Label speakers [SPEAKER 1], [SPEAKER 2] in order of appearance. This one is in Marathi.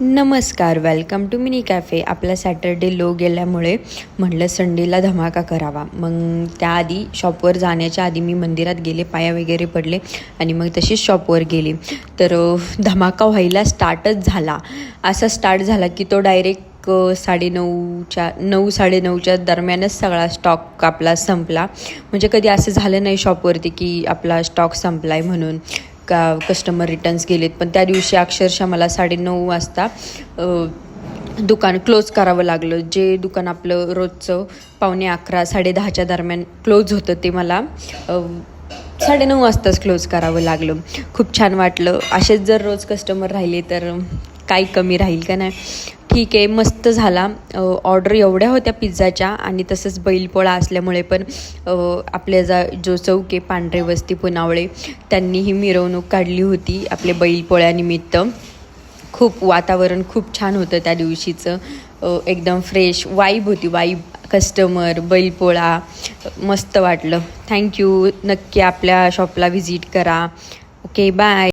[SPEAKER 1] नमस्कार, वेलकम टू मिनी कॅफे. आपला सॅटर्डे लो गेल्यामुळे म्हटलं संडेला धमाका करावा. मग त्याआधी शॉपवर जाण्याच्या आधी मी मंदिरात गेले, पाया वगैरे पडले आणि मग तशीच शॉपवर गेली. तर धमाका व्हायला स्टार्टच झाला. असा स्टार्ट झाला की तो डायरेक्ट 9:30च्या दरम्यानच सगळा स्टॉक आपला संपला. म्हणजे कधी असं झालं नाही शॉपवरती की आपला स्टॉक संपला आहे म्हणून का कस्टमर रिटर्न्स गेलेत. पण त्या दिवशी अक्षरशः मला 9:30 वाजता दुकान क्लोज करावं लागलं. जे दुकान आपलं रोजचं 9:45 10:30च्या दरम्यान क्लोज होतं ते मला 9:30 वाजताच क्लोज करावं लागलं. खूप छान वाटलं. असेच जर रोज कस्टमर राहिले तर काही कमी राहील का नाही. ठीक आहे, मस्त झाला. ऑर्डर एवढ्या होत्या पिझ्झाच्या आणि तसंच बैलपोळा असल्यामुळे पण आपल्या जो चौक आहे पांढरे वस्ती पुनावळे त्यांनी ही मिरवणूक काढली होती आपल्या बैलपोळ्यानिमित्त. खूप वातावरण खूप छान होतं त्या दिवशीचं. एकदम फ्रेश वाईब होती. कस्टमर, बैलपोळा मस्त वाटलं. थँक्यू. नक्की आपल्या शॉपला व्हिजिट करा. Okay, bye.